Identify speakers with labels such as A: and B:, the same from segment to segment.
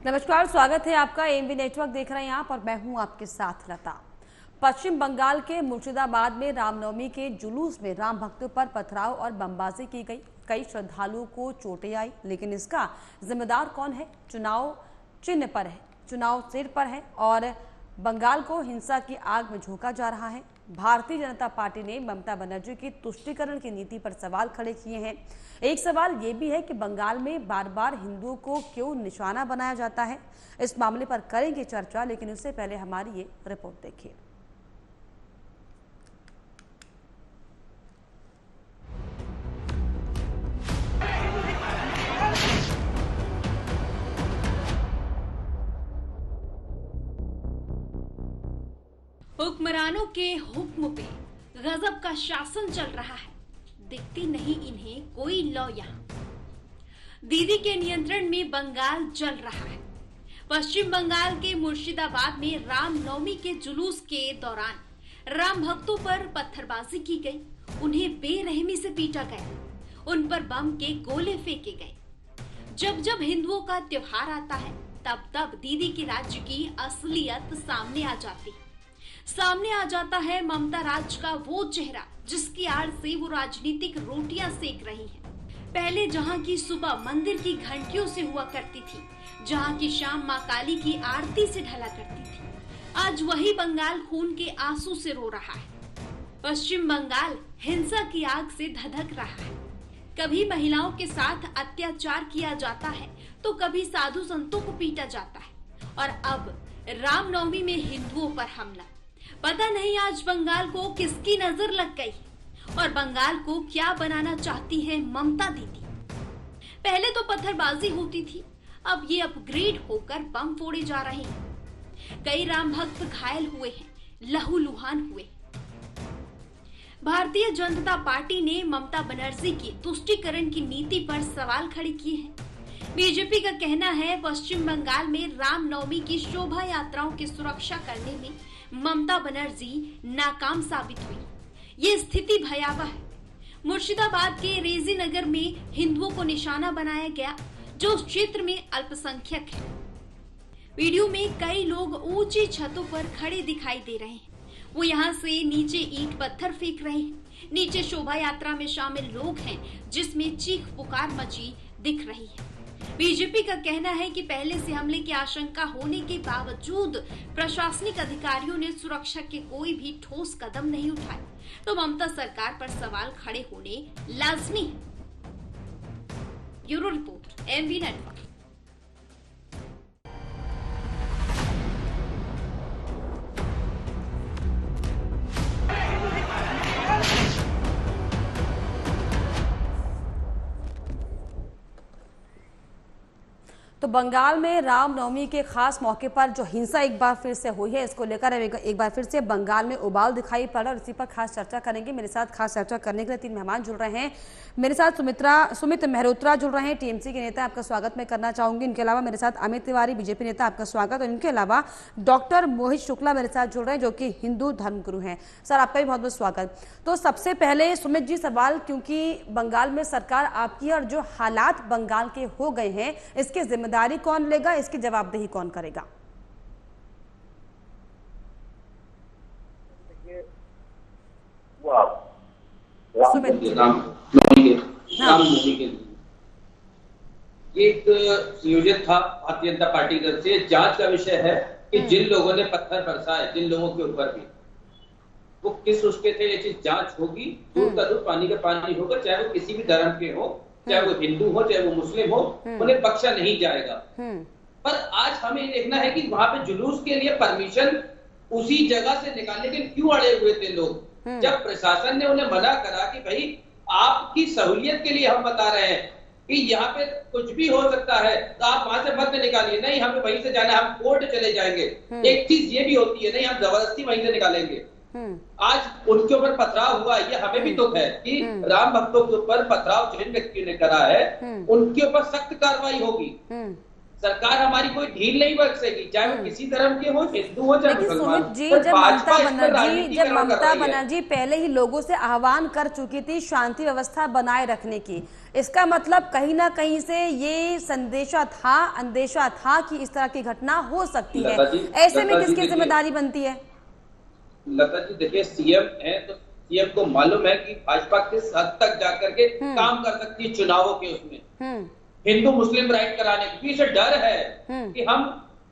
A: नमस्कार, स्वागत है आपका। एमवी नेटवर्क देख रहे हैं आप और मैं हूं आपके साथ लता। पश्चिम बंगाल के मुर्शिदाबाद में रामनवमी के जुलूस में राम भक्तों पर पथराव और बमबाजी की गई। कई श्रद्धालुओं को चोटें आई, लेकिन इसका जिम्मेदार कौन है? चुनाव चिन्ह पर है, चुनाव सिर पर है और बंगाल को हिंसा की आग में झोंका जा रहा है। भारतीय जनता पार्टी ने ममता बनर्जी की तुष्टीकरण की नीति पर सवाल खड़े किए हैं। एक सवाल ये भी है कि बंगाल में बार बार हिंदुओं को क्यों निशाना बनाया जाता है। इस मामले पर करेंगे चर्चा, लेकिन उससे पहले हमारी ये रिपोर्ट देखिए।
B: हुक्मरानों के हुक्म पे गजब का शासन चल रहा है। दिखती नहीं इन्हें कोई लौ यहाँ। दीदी के नियंत्रण में बंगाल जल रहा है। पश्चिम बंगाल के मुर्शिदाबाद में रामनवमी के जुलूस के दौरान राम भक्तों पर पत्थरबाजी की गई। उन्हें बेरहमी से पीटा गया। उन पर बम के गोले फेंके गए। जब जब हिंदुओं का त्योहार आता है, तब तब दीदी की राज्य की असलियत सामने आ जाती है। सामने आ जाता है ममता राज का वो चेहरा जिसकी आड़ से वो राजनीतिक रोटियां सेक रही हैं। पहले जहां की सुबह मंदिर की घंटियों से हुआ करती थी, जहां की शाम मां काली की आरती से ढला करती थी, आज वही बंगाल खून के आंसू से रो रहा है। पश्चिम बंगाल हिंसा की आग से धधक रहा है। कभी महिलाओं के साथ अत्याचार किया जाता है, तो कभी साधु संतों को पीटा जाता है और अब रामनवमी में हिंदुओं पर हमला। पता नहीं आज बंगाल को किसकी नजर लग गई और बंगाल को क्या बनाना चाहती है ममता दीदी। पहले तो पत्थरबाजी होती थी, अब ये अपग्रेड होकर बम फोड़े जा रहे हैं। कई राम भक्त घायल हुए हैं, लहूलुहान हुए। भारतीय जनता पार्टी ने ममता बनर्जी की तुष्टीकरण की नीति पर सवाल खड़े किए हैं। बीजेपी का कहना है पश्चिम बंगाल में रामनवमी की शोभा यात्राओं की सुरक्षा करने में ममता बनर्जी नाकाम साबित हुई। ये स्थिति भयावह है। मुर्शिदाबाद के रेजी नगर में हिंदुओं को निशाना बनाया गया, जो उस क्षेत्र में अल्पसंख्यक है। वीडियो में कई लोग ऊंची छतों पर खड़े दिखाई दे रहे हैं। वो यहाँ से नीचे ईंट पत्थर फेंक रहे हैं। नीचे शोभा यात्रा में शामिल लोग हैं, जिसमें चीख पुकार मची दिख रही है। बीजेपी का कहना है कि पहले से हमले की आशंका होने के बावजूद प्रशासनिक अधिकारियों ने सुरक्षा के कोई भी ठोस कदम नहीं उठाए, तो ममता सरकार पर सवाल खड़े होने लाजमी है। Bureau report, MV network.
A: तो बंगाल में रामनवमी के खास मौके पर जो हिंसा एक बार फिर से हुई है, इसको लेकर एक बार फिर से बंगाल में उबाल दिखाई पड़ा और इसी पर खास चर्चा करेंगे। मेरे साथ खास चर्चा करने के लिए 3 मेहमान जुड़ रहे हैं। मेरे साथ सुमित मेहरोत्रा जुड़ रहे हैं, टीएमसी के नेता, आपका स्वागत मैं करना चाहूंगी। इनके अलावा मेरे साथ अमित तिवारी, बीजेपी नेता, आपका स्वागत। और इनके अलावा डॉक्टर मोहित शुक्ला मेरे साथ जुड़ रहे हैं, जो कि हिंदू धर्मगुरु हैं। सर, आपका भी बहुत बहुत स्वागत। तो सबसे पहले सुमित जी सवाल, क्योंकि बंगाल में सरकार आपकी और जो हालात बंगाल के हो गए हैं, इसकी जिम्मेदारी कौन लेगा, इसकी जवाबदेही कौन करेगा?
C: ये एक नियोजित था भारतीय जनता पार्टी की तरफ से। जांच का विषय है कि जिन लोगों ने पत्थर बरसाए, जिन लोगों के ऊपर भी, वो किस उसके थे, ये चीज जांच होगी। दूध का दूध, पानी का पानी होगा। चाहे वो किसी भी धर्म के हो, चाहे वो हिंदू हो, चाहे वो मुस्लिम हो, उन्हें बख्शा नहीं जाएगा। पर आज हमें देखना है कि वहां पे जुलूस के लिए परमिशन उसी जगह से निकालने के क्यों अड़े हुए थे लोग। जब प्रशासन ने उन्हें मना करा कि भाई आपकी सहूलियत के लिए हम बता रहे हैं कि यहाँ पे कुछ भी हो सकता है, तो आप वहां से मत निकालिए। नहीं, हमें वहीं से जाना है, हम कोर्ट चले जाएंगे। एक चीज ये भी होती है, नहीं हम जबरदस्ती वहीं से निकालेंगे। आज उनके ऊपर पथराव हुआ, ये हमें भी दुख है कि राम भक्तों के ऊपर पथराव जिन व्यक्तियों ने करा है, उनके ऊपर सख्त कार्रवाई होगी। सरकार हमारी कोई ढील नहीं बरसेगी, चाहे वो किसी धर्म के हो, हिंदू हो चाहे
A: लेकिन
C: मुसलमान।
A: सुमित जी,
C: पर
A: जब
C: भाजपा
A: ममता
C: इस पर
A: बनर्जी
C: राजनीतिकरण कर रही है।
A: पहले ही लोगों से आह्वान कर चुकी थी शांति व्यवस्था बनाए रखने की, इसका मतलब कहीं ना कहीं से ये अंदेशा था कि इस तरह की घटना हो सकती है। ऐसे में किसकी जिम्मेदारी बनती है?
C: लता जी देखिए, सीएम है तो सीएम को मालूम है कि भाजपा किस हद तक जाकर के काम कर सकती है चुनावों के उसमें, हिंदू मुस्लिम राइट कराने के पीछे डर है कि हम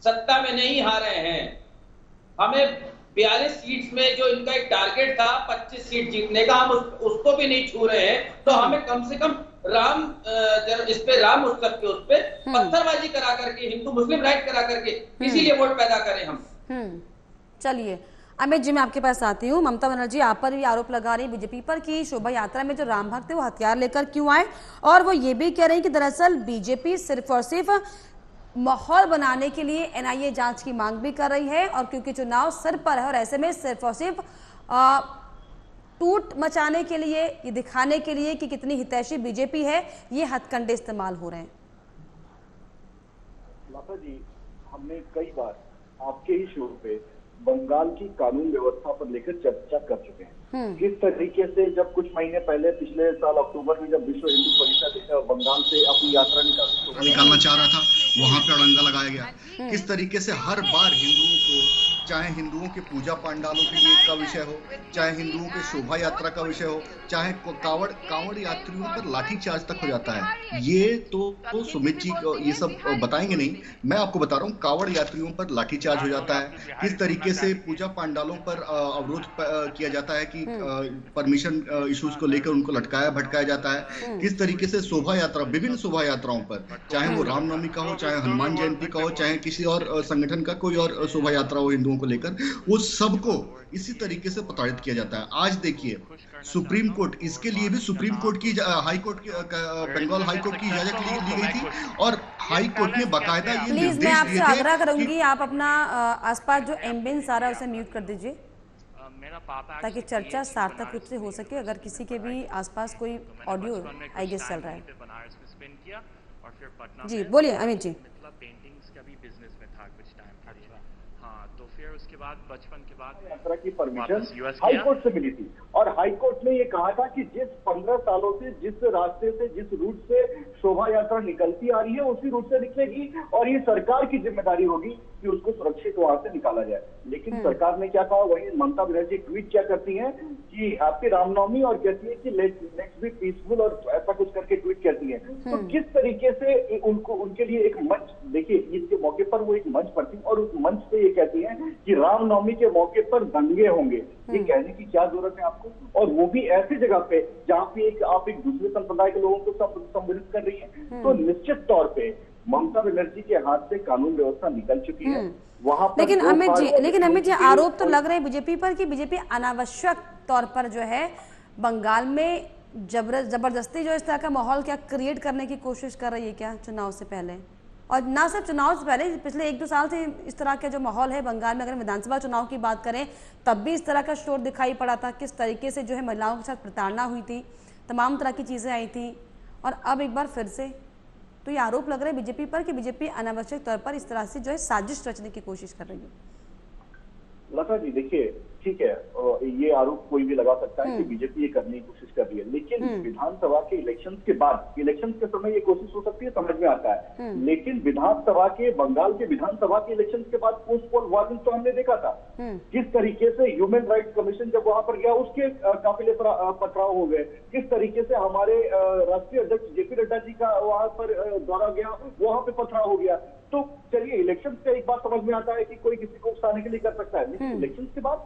C: सत्ता में नहीं हारे हैं। हमें 42 सीट्स में जो इनका एक टारगेट था 25 सीट जीतने का, हम उसको भी नहीं छू रहे हैं। तो हमें कम से कम इस पे राम उत्सव के उस पे पत्थरबाजी करा करके, हिंदू मुस्लिम राइट करा करके इसीलिए वोट पैदा करें हम।
A: चलिए अमित जी, मैं आपके पास आती हूँ। ममता बनर्जी आप पर भी आरोप लगा रही बीजेपी पर कि शोभा यात्रा में जो राम भक्त है वो हथियार लेकर क्यों आए, और वो ये भी कह रही हैं कि दरअसल बीजेपी सिर्फ और सिर्फ माहौल बनाने के लिए एनआईए जांच की मांग भी कर रही है, और क्योंकि चुनाव सिर पर है और ऐसे में सिर्फ और सिर्फ टूट मचाने के लिए, ये दिखाने के लिए कि कितनी हितैषी बीजेपी है, ये हथकंडे इस्तेमाल हो रहे हैं।
D: लता जी, हमने कई बार आपके ही शो पे बंगाल की कानून व्यवस्था पर लेकर चर्चा कर चुके हैं। किस तरीके से जब कुछ महीने पहले पिछले साल अक्टूबर में जब विश्व हिंदू परिषद बंगाल से अपनी यात्रा निकालना चाह रहा था, वहां पर अड़ंगा लगाया गया। किस तरीके से हर बार हिंदुओं को, चाहे हिंदुओं के पूजा पंडालों के लिए का विषय हो, चाहे हिंदुओं के शोभा यात्रा का विषय हो, चाहे कांवड़ यात्रियों पर लाठीचार्ज तक हो जाता है। ये तो सुमित जी ये सब बताएंगे नहीं, मैं आपको बता रहा हूँ, कांवड़ यात्रियों पर लाठीचार्ज हो जाता है। किस तरीके से पूजा पंडालों पर अवरोध किया जाता है कि परमिशन इश्यूज को लेकर उनको लटकाया भटकाया जाता है। किस तरीके से शोभा यात्रा, विभिन्न शोभा यात्राओं पर, चाहे वो रामनवमी का हो, चाहे हनुमान जयंती का हो, चाहे किसी और संगठन का कोई और शोभा यात्रा हो हिंदुओं को लेकर, वो सबको इसी तरीके से प्रताड़ित किया जाता है। आज देखिए सुप्रीम कोर्ट, इसके लिए भी सुप्रीम कोर्ट की, हाई कोर्ट की, बंगाल हाई कोर्ट की इजाजत ली गई थी, और हाई कोर्ट ने बाकायदा ये निर्देश दिए थे।
A: मैं आपसे आग्रह करूंगी, आप अपना आसपास जो एम्बियंस आ रहा है उसे म्यूट कर दीजिए ताकि चर्चा सार्थक रूप से हो सके। अगर किसी के भी आसपास कोई ऑडियो आई गेस चल रहा है। जी बोलिए अमित जी।
E: उसके बाद बचपन के बाद
D: यात्रा की परमिशन हाई कोर्ट से मिली थी, और हाई कोर्ट ने ये कहा था कि जिस 15 सालों से जिस रास्ते से, जिस रूट से शोभा यात्रा निकलती आ रही है उसी रूट से निकलेगी, और ये सरकार की जिम्मेदारी होगी कि उसको सुरक्षित वहां से निकाला जाए। लेकिन सरकार ने क्या कहा, वही ममता बनर्जी ट्वीट क्या करती हैं कि हैप्पी रामनवमी, और कहती है कि लेट्स बी पीसफुल, और ऐसा कुछ करके ट्वीट करती है। तो किस तरीके से उनको, उनके लिए एक मंच, देखिए ईद के मौके पर वो एक मंच पर थी, और उस मंच पे ये कहती है कि रामनवमी के मौके पर दंगे होंगे। ये कहने की क्या जरूरत है आपको, और वो भी ऐसी जगह पे जहाँ पे आप एक दूसरे संप्रदाय के लोगों को संबोधित कर रही है। तो निश्चित तौर पे ममता बनर्जी के हाथ से कानून व्यवस्था निकल चुकी है वहां पर।
A: लेकिन अमित जी आरोप तो लग रहे हैं बीजेपी पर कि बीजेपी अनावश्यक तौर पर जो है बंगाल में जबरदस्ती जो इस तरह का माहौल क्या क्रिएट करने की कोशिश कर रही है क्या चुनाव से पहले, और ना सिर्फ चुनाव से पहले, पिछले 1-2 साल से इस तरह का जो माहौल है बंगाल में, अगर विधानसभा चुनाव की बात करें तब भी इस तरह का शोर दिखाई पड़ा था, किस तरीके से जो है महिलाओं के साथ प्रताड़ना हुई थी, तमाम तरह की चीज़ें आई थी, और अब एक बार फिर से तो ये आरोप लग रहे हैं बीजेपी पर कि बीजेपी अनावश्यक तौर पर इस तरह से जो है साजिश रचने की कोशिश कर रही है।
D: लता जी देखिए, ठीक है, ये आरोप कोई भी लगा सकता है कि बीजेपी ये करने की कोशिश कर रही है, लेकिन विधानसभा के इलेक्शंस के बाद, इलेक्शंस के समय ये कोशिश हो सकती है, समझ में आता है। लेकिन विधानसभा के, बंगाल के विधानसभा के इलेक्शंस के बाद पोस्ट पोल वायलेंस तो हमने देखा था, किस तरीके से ह्यूमन राइट्स कमीशन जब वहां पर गया उसके काफिले पर पथराव हो गए, किस तरीके से हमारे राष्ट्रीय अध्यक्ष जेपी नड्डा जी का वहां पर दौरा गया, वहां पे पथराव हो गया। तो चलिए इलेक्शन का एक बात समझ में आता है कि कोई किसी को उकसाने के लिए कर सकता है, लेकिन इलेक्शन के बाद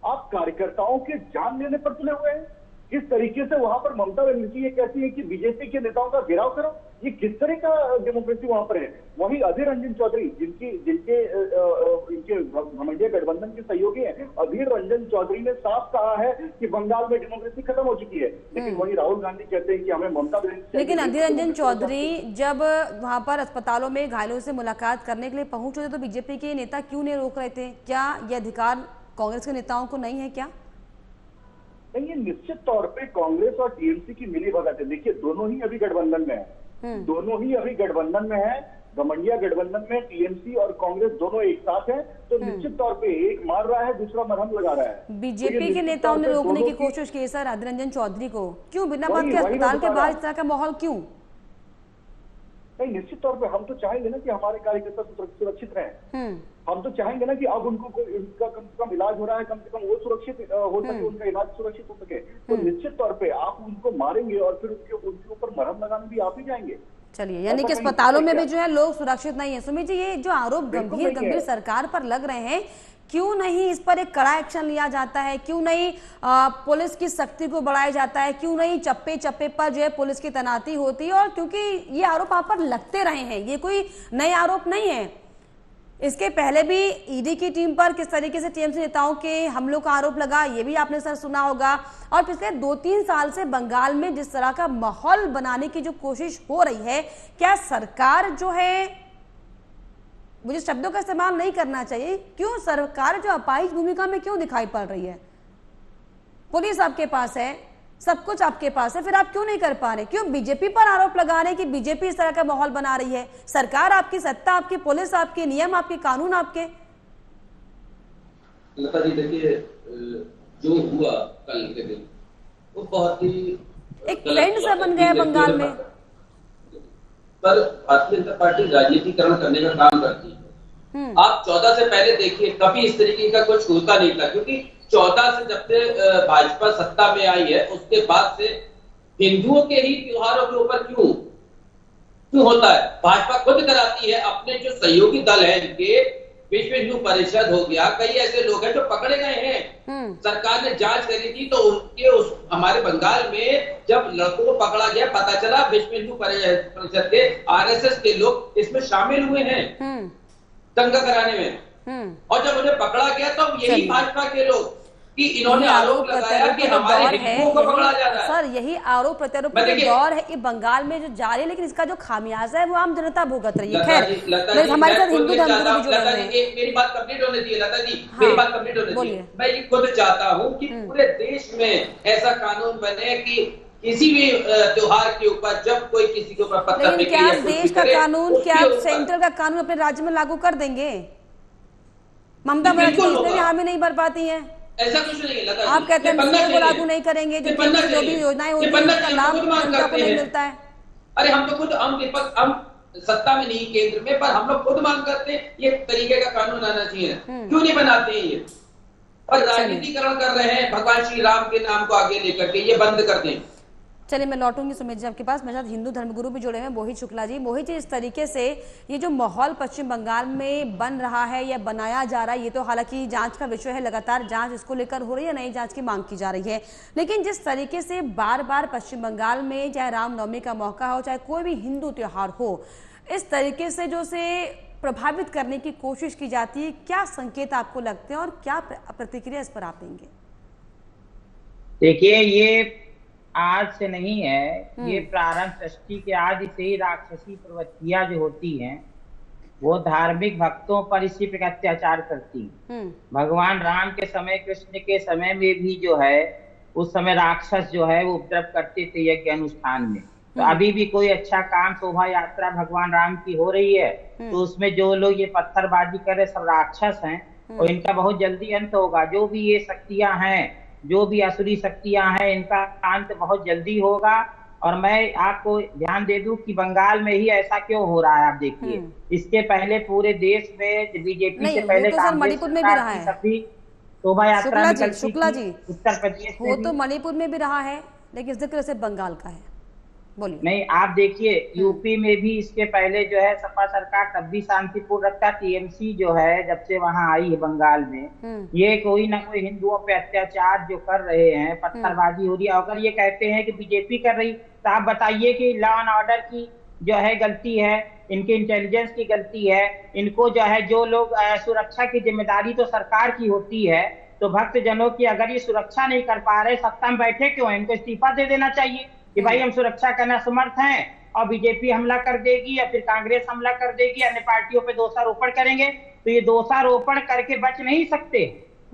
D: आप कार्यकर्ताओं के जान लेने पर तुले हुए हैं। किस तरीके से वहां पर ममता बनर्जी ये कहती है कि बीजेपी के नेताओं का घेराव करो, ये किस तरह का डेमोक्रेसी वहां पर है। वहीं अधीर रंजन चौधरी इनके घमंडिया गठबंधन के सहयोगी हैं, अधीर रंजन चौधरी ने साफ कहा है कि बंगाल में डेमोक्रेसी खत्म हो चुकी है, लेकिन वहीं राहुल गांधी कहते हैं कि हमें ममता बनर्जी।
A: लेकिन अधीर रंजन चौधरी जब वहां पर अस्पतालों में घायलों से मुलाकात करने के लिए पहुंचे तो बीजेपी के नेता क्यों नहीं रोक रहे थे? क्या यह अधिकार कांग्रेस के नेताओं को नहीं है क्या?
D: नहीं, ये निश्चित तौर पे कांग्रेस और टीएमसी की मिली भगत है। देखिए दोनों ही अभी गठबंधन में है, दोनों ही अभी गठबंधन में है, घमंडिया गठबंधन में टीएमसी और कांग्रेस दोनों एक साथ हैं, तो निश्चित तौर पे एक मार रहा है, दूसरा मरहम लगा रहा है।
A: बीजेपी के नेताओं ने रोकने की कोशिश की सर अधीर रंजन चौधरी को, क्यों बिना बात के अस्पताल के बाहर इस तरह का माहौल क्यों?
D: नहीं, निश्चित तौर पे हम तो चाहेंगे ना कि हमारे कार्यकर्ता सुरक्षित रहें। हम तो चाहेंगे ना कि अब उनको उनका कम से कम इलाज हो रहा है, कम से कम वो सुरक्षित हो सके, उनका इलाज सुरक्षित हो सके। तो निश्चित तौर पे आप उनको मारेंगे और फिर उनके ऊपर मरहम लगाने भी आप ही जाएंगे।
A: चलिए, यानी कि अस्पतालों में भी जो है लोग सुरक्षित नहीं है। सुमित जी, ये जो आरोप गंभीर सरकार पर लग रहे हैं, क्यों नहीं इस पर एक कड़ा एक्शन लिया जाता है? क्यों नहीं पुलिस की सख्ती को बढ़ाया जाता है? क्यों नहीं चप्पे चप्पे पर जो है पुलिस की तैनाती होती है? और क्योंकि ये आरोप आप पर लगते रहे हैं, ये कोई नए आरोप नहीं है। इसके पहले भी ईडी की टीम पर किस तरीके से टीएमसी नेताओं के हमलों का आरोप लगा, ये भी आपने सर सुना होगा। और पिछले 2-3 साल से बंगाल में जिस तरह का माहौल बनाने की जो कोशिश हो रही है, क्या सरकार जो है, मुझे शब्दों का इस्तेमाल नहीं करना चाहिए, क्यों सरकार जो अपाहिज भूमिका में क्यों दिखाई पड़ रही है? पुलिस आपके पास है, सब कुछ आपके पास है, फिर आप क्यों नहीं कर पा रहे? क्यों बीजेपी पर आरोप लगा रहे हैं कि बीजेपी इस तरह का माहौल बना रही है? सरकार आपकी, सत्ता आपकी, पुलिस आपके, नियम आपके, कानून आपके।
C: लता जी, देखिए जो हुआ कल के दिन वो बहुत ही
A: एक ट्रेंड सा बन गया बंगाल में।
C: पर भारतीय जनता पार्टी राजनीतिकरण करने का काम करती है। आप 14 से पहले देखिए, कभी इस तरीके का कुछ होता नहीं था, क्योंकि 14 से जब से भाजपा सत्ता में आई है, उसके बाद से हिंदुओं के ही त्योहारों के ऊपर क्यों होता है? भाजपा खुद कराती है। अपने जो सहयोगी दल है इनके, विश्व हिंदू परिषद हो गया, कई ऐसे लोग हैं जो पकड़े गए हैं। सरकार ने जांच करी थी, तो उनके हमारे बंगाल में जब लड़कों को पकड़ा गया, पता चला विश्व हिंदू परिषद के आरएसएस के लोग इसमें शामिल हुए हैं दंगा कराने में। और जब उन्हें पकड़ा गया तो यही भाजपा के लोग कि इन्होंने आरोप लगाया कि हमारे हिंदुओं को पकड़ा जा रहा है।
A: सर, यही आरोप प्रत्यारोप का दौर है, ये बंगाल में जो जारी है, लेकिन इसका जो खामियाजा है वो आम जनता भुगत रही है। खैर, हमारे साथ हिंदू धर्मगुरु भी जुड़े हुए हैं।
C: मेरी बात कंप्लीट होने दीजिए लता जी, मेरी बात कंप्लीट होने दीजिए। मैं ये खुद चाहता हूँ कि पूरे देश में ऐसा कानून बने कि किसी भी त्योहार के ऊपर जब कोई किसी के ऊपर पत्थर फेंके,
A: क्या देश का कानून, क्या सेंटर का कानून अपने राज्य में लागू कर देंगे? ममता बनर्जी इसमें भी हामी नहीं भर पाती है।
C: ऐसा कुछ नहीं है।
A: आप कहते हैं को लागू नहीं करेंगे, जो भी योजनाएं होती है उसका लाभ जनता को नहीं मिलता है।
C: अरे हम तो खुद, हम सत्ता में नहीं, केंद्र में, पर हम लोग खुद मांग करते हैं ये तरीके का कानून आना चाहिए। क्यों नहीं बनाते हैं ये? और राजनीतिकरण कर रहे हैं भगवान श्री राम के नाम को आगे लेकर के, ये बंद कर दें।
A: चलिए, मैं लौटूंगी सुमित जी आपके पास। मेरे साथ हिंदू धर्मगुरु भी जुड़े हैं, मोहित शुक्ला जी। मोहित जी, इस तरीके से ये जो माहौल पश्चिम बंगाल में बन रहा है या बनाया जा रहा है, ये तो हालांकि जांच का विषय है, लगातार जांच इसको लेकर हो रही है, नई जांच की मांग की जा रही है, लेकिन जिस तरीके से बार बार पश्चिम बंगाल में चाहे रामनवमी का मौका हो, चाहे कोई भी हिंदू त्योहार हो, इस तरीके से जो से प्रभावित करने की कोशिश की जाती है, क्या संकेत आपको लगते हैं और क्या प्रतिक्रिया इस पर आप देंगे?
E: देखिए, ये आज से नहीं है, ये प्रारंभ सृष्टि के आदि से ही राक्षसी प्रवृत्तियां जो होती हैं वो धार्मिक भक्तों पर इसी प्रकार अत्याचार करती हैं। भगवान राम के समय, कृष्ण के समय में भी जो है उस समय राक्षस जो है वो उपद्रव करते थे यज्ञ अनुष्ठान में। तो अभी भी कोई अच्छा काम, शोभा यात्रा भगवान राम की हो रही है, तो उसमें जो लोग ये पत्थरबाजी कर रहे सब राक्षस हैं और इनका बहुत जल्दी अंत होगा। जो भी ये शक्तियां हैं, जो भी असुरी शक्तियां हैं, इनका अंत बहुत जल्दी होगा। और मैं आपको ध्यान दे दूं कि बंगाल में ही ऐसा क्यों हो रहा है, आप देखिए, इसके पहले पूरे देश में बीजेपी से पहले
A: तो मणिपुर में भी रहा है,
E: शोभा यात्रा निकलती
A: शुक्ला जी,
E: उत्तर प्रदेश
A: वो तो मणिपुर में भी रहा है, लेकिन जिक्र से बंगाल का है। बोलिए।
E: नहीं, आप देखिए, यूपी में भी इसके पहले जो है सपा सरकार तब भी शांतिपूर्ण रखता। टीएमसी जो है जब से वहां आई है बंगाल में, ये कोई ना कोई हिंदुओं पे अत्याचार जो कर रहे हैं, पत्थरबाजी हो रही है। अगर ये कहते हैं कि बीजेपी कर रही, तो आप बताइए कि लॉ एंड ऑर्डर की जो है गलती है, इनके इंटेलिजेंस की गलती है, इनको जो है जो लोग सुरक्षा की जिम्मेदारी तो सरकार की होती है, तो भक्त जनों की अगर ये सुरक्षा नहीं कर पा रहे, सत्ता में बैठे क्यों है? इनको इस्तीफा दे देना चाहिए कि भाई हम सुरक्षा करना समर्थ हैं, और बीजेपी हमला कर देगी या फिर कांग्रेस हमला कर देगी, अन्य पार्टियों पे दोषारोपण करेंगे, तो ये दोषारोपण करके बच नहीं सकते।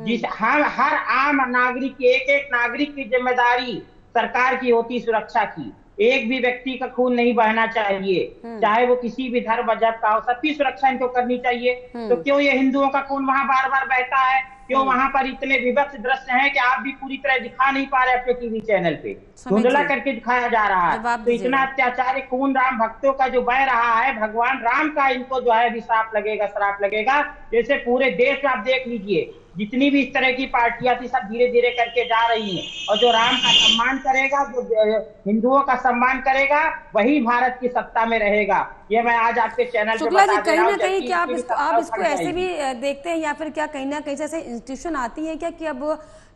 E: जिस हर आम नागरिक की, एक एक नागरिक की जिम्मेदारी सरकार की होती सुरक्षा की। एक भी व्यक्ति का खून नहीं बहना चाहिए, चाहे वो किसी भी धर्म मजहब का हो, सबकी सुरक्षा इनको करनी चाहिए। तो क्यों ये हिंदुओं का खून वहां बार बार बहता है? क्यों वहां पर इतने विभत्स दृश्य हैं कि आप भी पूरी तरह दिखा नहीं पा रहे अपने टीवी चैनल पे, धुंधला करके दिखाया जा रहा है। तो इतना अत्याचार, खून राम भक्तों का जो बह रहा है, भगवान राम का इनको जो है अभिशाप लगेगा, श्राप लगेगा। जैसे पूरे देश में आप देख लीजिए, जितनी भी इस तरह की पार्टियां थी सब धीरे धीरे करके जा रही हैं। और जो राम का सम्मान करेगा, जो हिंदुओं का सम्मान करेगा, वही भारत की सत्ता में रहेगा। ये मैं आज आपके चैनल पे
A: शुक्ला जी, कहीं ना कहीं क्या आप इसको ऐसे भी देखते हैं, या फिर क्या कहीं ना कहीं ऐसे इंस्टीट्यूशन आती है क्या कि अब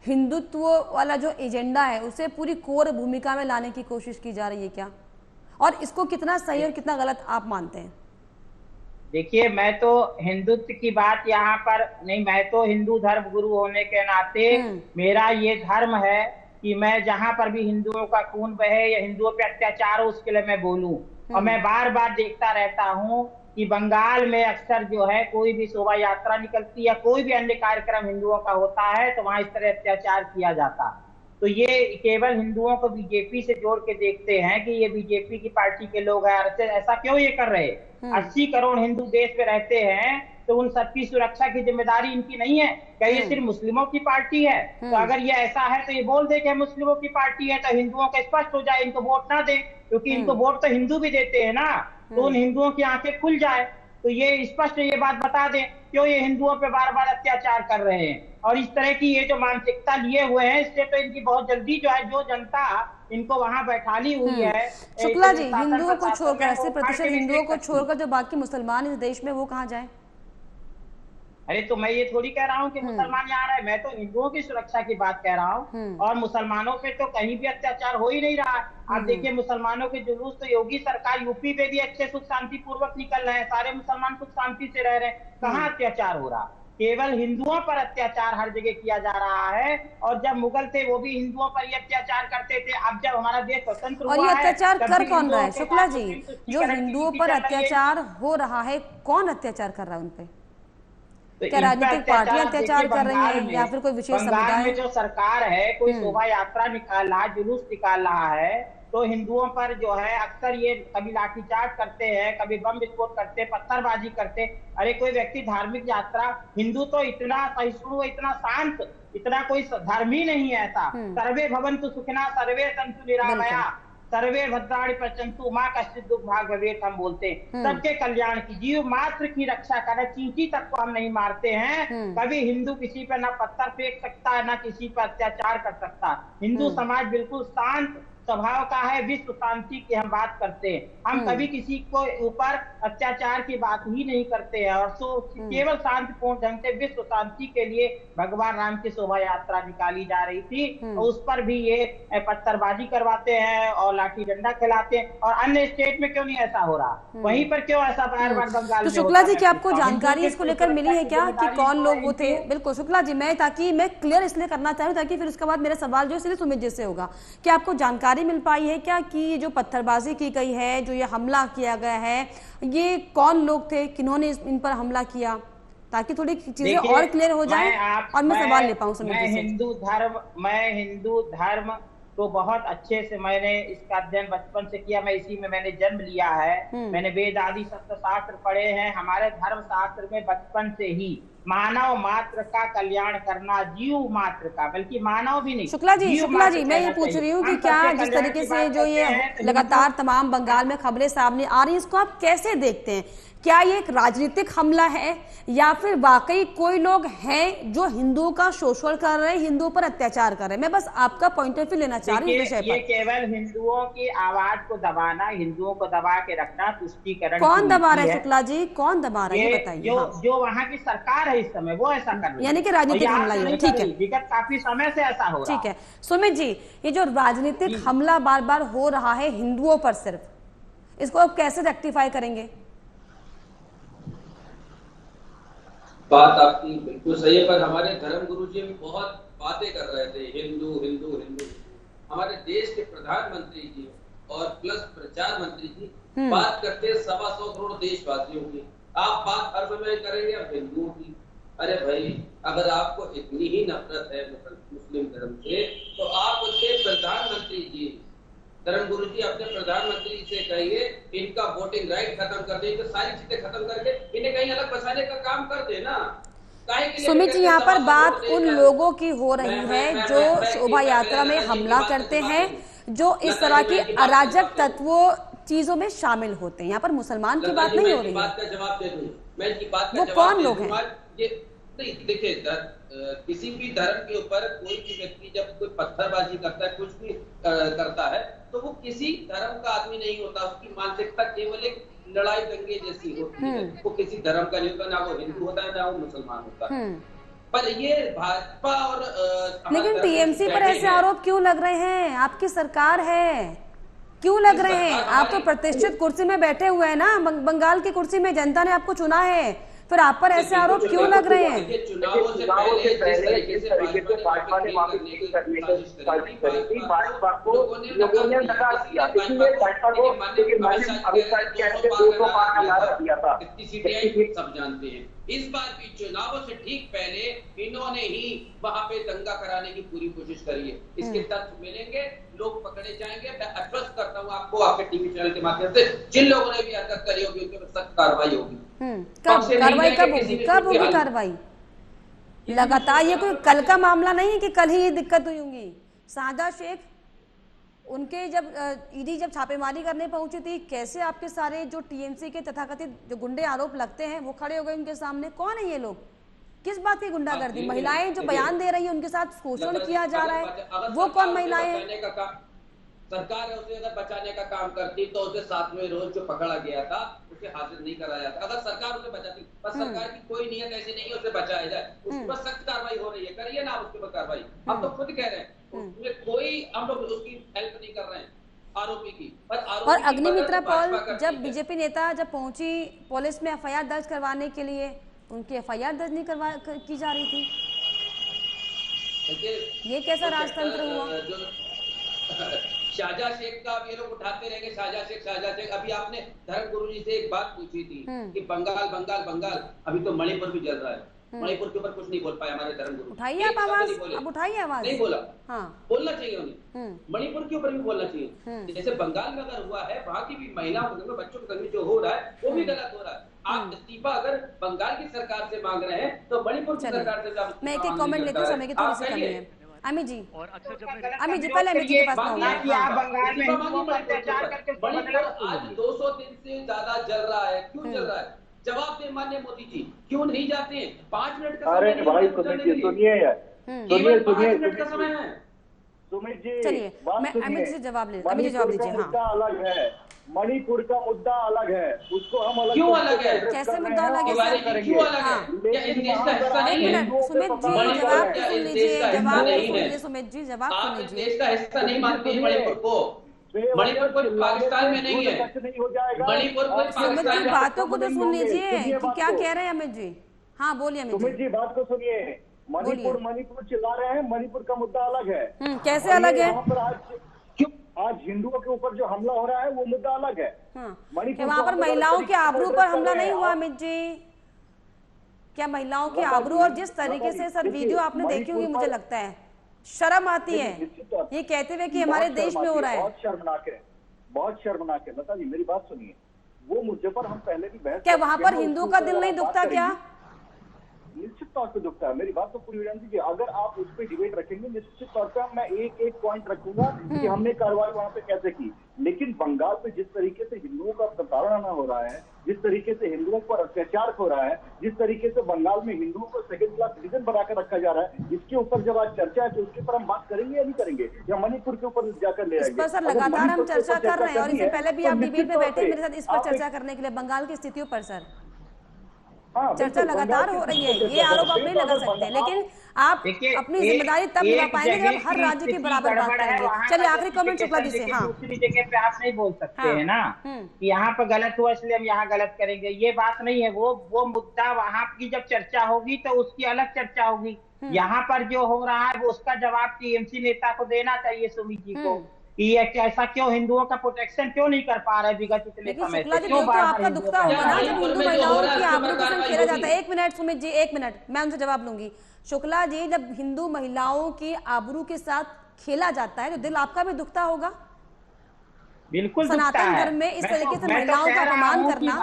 A: हिंदुत्व वाला जो एजेंडा है उसे पूरी कोर भूमिका में लाने की कोशिश की जा रही है क्या? और इसको कितना सही और कितना गलत आप मानते हैं?
E: देखिए, मैं तो हिंदुत्व की बात यहाँ पर नहीं, मैं तो हिंदू धर्म गुरु होने के नाते मेरा ये धर्म है कि मैं जहां पर भी हिंदुओं का खून बहे या हिंदुओं पे अत्याचार हो उसके लिए मैं बोलूं। और मैं बार बार देखता रहता हूं कि बंगाल में अक्सर जो है कोई भी शोभा यात्रा निकलती या कोई भी अन्य कार्यक्रम हिंदुओं का होता है तो वहां इस तरह अत्याचार किया जाता। तो ये केवल हिंदुओं को बीजेपी से जोड़ के देखते हैं कि ये बीजेपी की पार्टी के लोग हैं, ऐसा क्यों ये कर रहे? 80 करोड़ हिंदू देश में रहते हैं, तो उन सबकी सुरक्षा की जिम्मेदारी इनकी नहीं है? क्या ये सिर्फ मुस्लिमों की पार्टी है? तो अगर ये ऐसा है तो ये बोल दे कि मुस्लिमों की पार्टी है, तो हिंदुओं का स्पष्ट हो जाए, इनको वोट ना दे, क्योंकि इनको वोट तो हिंदू भी देते हैं ना, तो उन हिंदुओं की आंखें खुल जाए। तो ये स्पष्ट ये बात बता दें क्यों ये हिंदुओं पे बार बार अत्याचार कर रहे हैं। और इस तरह की ये जो मानसिकता लिए हुए हैं, इससे तो इनकी बहुत जल्दी जो है, जो जनता इनको वहां बैठाली हुई है।
A: शुक्ला जी, हिंदुओं को छोड़कर 80% हिंदुओं को छोड़कर जो बाकी मुसलमान इस देश में, वो कहाँ जाए?
E: अरे तो मैं ये थोड़ी कह रहा हूँ कि मुसलमान यहाँ रहे, मैं तो हिंदुओं की सुरक्षा की बात कह रहा हूँ। और मुसलमानों पे तो कहीं भी अत्याचार हो ही नहीं रहा। आप देखिए, मुसलमानों के जुलूस तो योगी सरकार यूपी में भी अच्छे सुख शांति पूर्वक निकल रहे हैं, सारे मुसलमान सुख शांति से रह रहे हैं। कहाँ अत्याचार हो रहा? केवल हिंदुओं पर अत्याचार हर जगह किया जा रहा है। और जब मुगल थे वो भी हिंदुओं पर ही अत्याचार करते थे। अब जब हमारा देश स्वतंत्र हुआ है,
A: और ये अत्याचार कर कौन रहा है शुक्ला जी? जो हिंदुओं पर अत्याचार हो रहा है, कौन अत्याचार कर रहा है उन पे? क्या राजनीतिक पार्टियां अत्याचार कर रही हैं या फिर कोई विशेष समुदाय?
E: में जो सरकार है, कोई शोभा यात्रा निकाल रहा है, जुलूस निकाल रहा है, तो हिंदुओं पर जो है अक्सर ये कभी लाठीचार्ज करते हैं, कभी बम विस्फोट करते, पत्थरबाजी करते। अरे कोई व्यक्ति धार्मिक यात्रा, हिंदू तो इतना सहिष्णु, इतना शांत, इतना कोई धर्म ही नहीं है ऐसा। सर्वे भवन्तु सुखिनः, सर्वे सन्तु निरामया, सर्वे भद्राणि पश्यन्तु मां कश्चित् दुःख भाग् भवेत्, हम बोलते हैं सबके कल्याण की, जीव मात्र की रक्षा करना। चींटी तक को हम नहीं मारते हैं। कभी हिंदू किसी पर ना पत्थर फेंक सकता है, ना किसी पर अत्याचार कर सकता। हिंदू समाज बिल्कुल शांत स्वभाव का है, विश्व शांति की हम बात करते हैं। हम कभी किसी को ऊपर अत्याचार की बात ही नहीं करते हैं। और केवल शांतिपूर्ण ढंग से विश्व शांति के लिए भगवान राम की शोभा यात्रा निकाली जा रही थी, और उस पर भी ये पत्थरबाजी करवाते हैं और लाठी डंडा खिलाते हैं। और अन्य स्टेट में क्यों नहीं ऐसा हो रहा? वहीं पर क्यों ऐसा बार बार बंगाल में?
A: तो शुक्ला जी, क्या आपको जानकारी इसको लेकर मिली है क्या कि कौन लोग वो थे? बिल्कुल शुक्ला जी, मैं क्लियर इसलिए करना चाहूँ ताकि फिर उसके बाद मेरा सवाल जो है सुमित जी से होगा। क्या आपको जानकारी मिल पाई है क्या कि ये जो पत्थरबाजी की गई है, जो ये हमला किया गया है, ये कौन लोग थे, किन्होंने इन पर हमला किया, ताकि थोड़ी चीजें और क्लियर हो जाए और मैं सवाल ले पाऊं?
E: मैं हिंदू धर्म तो बहुत अच्छे से मैंने इसका अध्ययन बचपन से किया। मैं इसी में मैंने जन्म लिया है। मैंने वेद आदि शस्त्र शास्त्र पढ़े हैं। हमारे धर्म शास्त्र में बचपन से ही मानव मात्र का कल्याण करना, जीव मात्र का, बल्कि मानव भी नहीं।
A: शुक्ला जी, मैं ये पूछ रही हूँ कि क्या जिस तरीके से जो ये लगातार तमाम बंगाल में खबरें सामने आ रही हैं, इसको आप कैसे देखते हैं? क्या ये एक राजनीतिक हमला है या फिर वाकई कोई लोग हैं जो हिंदुओं का शोषण कर रहे हैं, हिंदुओं पर अत्याचार कर रहे हैं? मैं बस आपका पॉइंट ऑफ व्यू लेना चाह रही हूँ इस विषय पर।
E: ये केवल हिंदुओं की आवाज को दबाना, हिंदुओं को दबा के रखना, तुष्टीकरण।
A: कौन दबा रहा है शुक्ला जी? कौन दबा रहा है, बताइए।
E: जो वहाँ की सरकार है इस समय, वो ऐसा कर रही है।
A: यानी कि राजनीतिक हमला ही है। ठीक है,
E: विगत काफी समय से ऐसा हो रहा है।
A: ठीक है सुमित जी, ये जो राजनीतिक हमला बार बार हो रहा है हिंदुओं पर सिर्फ, इसको आप कैसे रेक्टिफाई करेंगे?
C: बात आपकी बिल्कुल सही है, पर हमारे धर्म गुरु जी भी बहुत बातें कर रहे थे, हिंदू हिंदू हिंदू। हमारे देश के प्रधानमंत्री जी और प्लस प्रचार मंत्री जी बात करते हैं 125 करोड़ देशवासियों की। आप बात हर समय करेंगे अब हिंदुओं की। अरे भाई, अगर आपको इतनी ही नफरत है मुस्लिम धर्म से, तो आप उसके प्रधानमंत्री जी धर्मगुरु जी अपने प्रधानमंत्री से कहिए इनका वोटिंग राइट खत्म कर दे, तो सारी चीजें खत्म करके इन्हें कहीं अलग बचाने का काम कर दे ना।
A: सुमित जी, यहाँ पर बात उन लोगों की हो रही है जो शोभा यात्रा में हमला करते हैं, जो इस तरह की अराजक तत्वों चीजों में शामिल होते हैं। यहाँ पर मुसलमान की बात नहीं हो रही है।
C: बात का जवाब दे दूं, मैं इनकी बात का
A: वो
C: जवाब
A: कौन
C: दे
A: लोग
C: दूं।
A: हैं?
C: ये नहीं, देखिए किसी भी धर्म के ऊपर कोई भी व्यक्ति जब कोई पत्थरबाजी करता है, कुछ भी करता है, तो वो किसी धर्म का आदमी नहीं होता। उसकी मानसिकता केवल एक लड़ाई दंगे जैसी होती है। वो किसी धर्म का नहीं होता, ना वो हिंदू होता है ना वो मुसलमान होता है। पर ये भाजपा और
A: लेकिन टीएमसी पर ऐसे आरोप क्यों लग रहे हैं? आपकी सरकार है, क्यों लग रहे हैं? आप तो प्रतिष्ठित कुर्सी में बैठे हुए हैं ना, बंगाल की कुर्सी में जनता ने आपको चुना है, फिर आप पर ऐसे आरोप क्यों लग रहे हैं?
C: चुनावों से पहले जिस तरीके से भाजपा ने वापसी करने की साजिश करी थी, भाजपा को लोगों ने नकार दिया, इसलिए भाजपा को सब जानते हैं। इस बार भी चुनावों से ठीक पहले इन्होंने ही वहां पे दंगा कराने की पूरी कोशिश करी है। इसके तथ्य मिलेंगे, लोग पकड़े जाएंगे। मैं आश्वस्त करता हूँ आपको आपके टीवी चैनल के माध्यम से, जिन लोगों ने भी हरकत करी होगी उनके पर सख्त कार्रवाई होगी।
A: कार्रवाई कब होगी? कार्रवाई लगातार, ये कोई कल का मामला नहीं है कि कल ही ये दिक्कत हुई होंगी। शाहजहां शेख, उनके जब ईडी जब छापेमारी करने पहुंची थी, कैसे आपके सारे जो टीएमसी के तथाकथित जो गुंडे आरोप लगते हैं वो खड़े हो गए उनके सामने? कौन है ये लोग? किस बात की गुंडागर्दी? महिलाएं जो बयान दे रही है उनके साथ शोषण किया जा रहा है, वो कौन महिलाएं हैं?
C: सरकार है उसे अगर बचाने का काम करती तो उसे 7वें रोज जो पकड़ा गया था उसे हाजिर नहीं कराया था। अगर सरकार उसे बचाती, पर सरकार की कोई नियत ऐसी नहीं है उसे बचाया जाए। उसके पर सख्त कार्रवाई हो रही है, करिए ना उसके पर कार्रवाई। हम तो खुद कह रहे हैं उसमें कोई, हम लोग उसकी हेल्प नहीं कर रहे हैं आरोपी की।
A: और अग्निमित्रा पॉल, जब बीजेपी नेता जब पहुंची पुलिस में एफआईआर दर्ज करवाने के लिए, उनकी एफआईआर दर्ज नहीं की जा रही थी। ये कैसा राजतंत्र हुआ?
C: शाहजहां शेख का अब ये लोग उठाते रहेंगे, शाहजहां शेख। अभी आपने धर्मगुरु जी से एक बात पूछी थी कि बंगाल, अभी तो मणिपुर भी जल रहा है। मणिपुर के ऊपर कुछ नहीं बोल पाए हमारे धर्मगुरु।
A: उठाइए आप आवाज, अब उठाइए आवाज।
C: नहीं बोला,
A: हाँ
C: बोलना चाहिए उन्हें। मणिपुर के ऊपर भी बोलना चाहिए। जैसे बंगाल में अगर हुआ है, वहाँ की भी महिलाओं के संग, बच्चों के संग जो हो रहा है वो भी गलत हो रहा है। आप इस्तीफा अगर बंगाल की सरकार से मांग रहे हैं तो मणिपुर की सरकार से
A: मैं एक कमेंट लेती हूँ, समय की थोड़ी सी कमी है। अमित जी,
F: और अक्सर जब
A: अमित जी पहले अमित जी के पास
E: बंगाल में हिंदुओं पर अत्याचार करके
C: आज 200 दिन से ज्यादा जल रहा है। क्यों जल रहा है? जवाब दें माननीय मोदी जी, क्यों नहीं जाते हैं? 5 मिनट का
D: अरे
C: समय
D: भाई
C: सुनिए,
D: सुनिए यार, सुनिए
C: 5 मिनट का समय है।
D: सुमित जी,
A: चलिए मैं अमित जी जवाब ले, अमित जी जवाब दीजिए। हाँ,
D: मुद्दा अलग है, मणिपुर का मुद्दा अलग है, उसको हम अलग
C: क्यों अलग है?
A: कैसे मुद्दा अलग है सर?
C: क्यों अलग है? क्या इस देश का हिस्सा नहीं है?
A: सुमित जी जवाब सुन लीजिए, जवाब सुनिए सुमित जी, जवाब सुन
C: आप इस
A: लीजिए।
C: देश का हिस्सा नहीं मानते हैं मणिपुर को। मणिपुर कोई पाकिस्तान में नहीं है। मणिपुर कोई
A: सुमित जी
C: पाकिस्तान
A: बातों को तो सुन लीजिए कि क्या कह रहे हैं अमित जी। हाँ बोलिए अमित
D: सुमित
A: जी।
D: जी बात को सुनिए। मणिपुर चिल्ला रहे हैं, मणिपुर का मुद्दा अलग है।
A: कैसे अलग है?
D: वहाँ पर आज हिंदुओं के ऊपर जो हमला हो रहा है वो मुद्दा अलग है।
A: वहाँ पर महिलाओं के आबरू पर हमला नहीं हुआ अमित जी? क्या महिलाओं की आबरू, और जिस तरीके से सर वीडियो आपने देखी होगी, मुझे लगता है शर्म आती है ये कहते हुए कि हमारे देश में हो रहा है।
D: बहुत शर्मनाक है, बहुत शर्मनाक है। लता जी मेरी बात सुनिए, वो मुद्दे पर हम पहले भी बहस,
A: क्या वहाँ पर हिंदू का दिल नहीं दुखता? क्या
D: निश्चित तौर पे दुखता है। मेरी बात तो पूरी विनती की, अगर आप उस पर डिबेट रखेंगे निश्चित तौर पे मैं एक पॉइंट रखूंगा कि हमने कार्रवाई वहां पे कैसे की। लेकिन बंगाल पे जिस तरीके से हिंदुओं का प्रताड़ना हो रहा है, जिस तरीके से हिंदुओं पर अत्याचार हो रहा है, जिस तरीके से बंगाल में हिंदुओं को सेकंड क्लास सिटीजन बनाकर रखा जा रहा है, इसके ऊपर जब आज चर्चा है तो उसके ऊपर हम बात करेंगे या नहीं करेंगे, या मणिपुर के ऊपर जाकर ले आएंगे?
A: सर लगातार हम चर्चा कर रहे हैं, और इससे पहले भी आप डिबेट में बैठे मेरे साथ इस पर चर्चा करने के लिए, बंगाल की स्थितियों पर सर चर्चा लगातार हो रही है। ये आरोप आप नहीं लगा सकते, लेकिन आप अपनी जिम्मेदारी तब निभा पाएंगे जब हर राज्य की बराबर बात करेंगे। चलिए आखिरी कमेंट शुक्ला जी से। हाँ,
E: दूसरी जगह पे आप नहीं बोल सकते हैं ना कि यहाँ पर गलत हुआ इसलिए हम यहाँ गलत करेंगे, ये बात नहीं है। वो मुद्दा वहाँ की जब चर्चा होगी तो उसकी अलग चर्चा होगी। यहाँ पर जो हो रहा है वो उसका जवाब टीएमसी नेता को देना चाहिए, सुमित जी को, कि ऐसा क्यों हिंदुओं का प्रोटेक्शन क्यों नहीं कर पा रहे विगत इतने समय से, क्यों
A: तो आपका दुखता होगा ना जब हिंदू महिलाओं की आबरू को खेला जाता है। 1 मिनट सुमित जी, 1 मिनट मैं उनसे जवाब लूंगी। शुक्ला जी, जब हिंदू महिलाओं की आबरू के साथ खेला जाता है तो दिल आपका भी दुखता होगा?
E: बिल्कुल दुखता
A: सनातन
E: है।
A: धर्म में इस
E: मैं
A: तरीके से
E: मैं
A: महिलाओं
E: कह
A: का
E: रहा
A: अपमान
E: हूं कि
A: करना,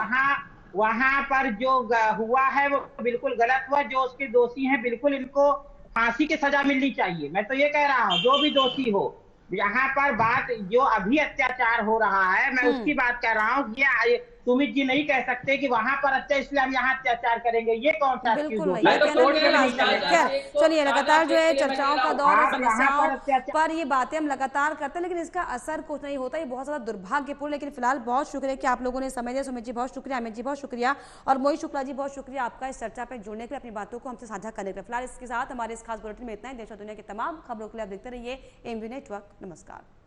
E: वहां पर जो हुआ है वो बिल्कुल गलत हुआ। जो उसके दोषी हैं बिल्कुल इनको फांसी की सजा मिलनी चाहिए। मैं तो ये कह रहा हूँ जो भी दोषी हो। यहाँ पर बात जो अभी अत्याचार हो रहा है मैं उसकी बात कर रहा हूँ। ये सुमित जी नहीं कह सकते कि वहां पर अत्याचार इसलिए हम यहाँ अत्याचार करेंगे। ये कौन सा एक्सक्यूज
A: बिल्कुल
E: हो
A: नहीं,
E: गया?
A: ये
C: तो
A: कहना
C: कोर्ट
A: भी
C: में
A: राजनीति
C: नहीं
A: है।
C: जाना।
A: खैर
C: एक तो
A: चलिए, लगातार जो है
C: शाहजहां के लिए
A: चर्चाओं
C: मैं
A: का
C: कह
A: दौर
C: रहा
A: है,
E: हूं, आप वहां
A: समस्याओं
E: पर अत्याचार
A: पर ये बातें हम लगातार करते हैं, लेकिन इसका असर कुछ नहीं होता। ये बहुत ज़्यादा दुर्भाग्यपूर्ण। लेकिन फिलहाल बहुत शुक्रिया कि आप लोगों ने समय दिया। सुमित जी बहुत शुक्रिया, अमित जी बहुत शुक्रिया, और मोहित शुक्ला जी बहुत शुक्रिया आपका इस चर्चा पे जुड़ने के लिए, अपनी बातों को हमसे साझा करने के लिए। फिलहाल इसके साथ हमारे इस खास बुलेटिन में इतना ही। देश और दुनिया की तमाम खबरों के लिए आप देखते रहिए एमवी नेटवर्क। नमस्कार।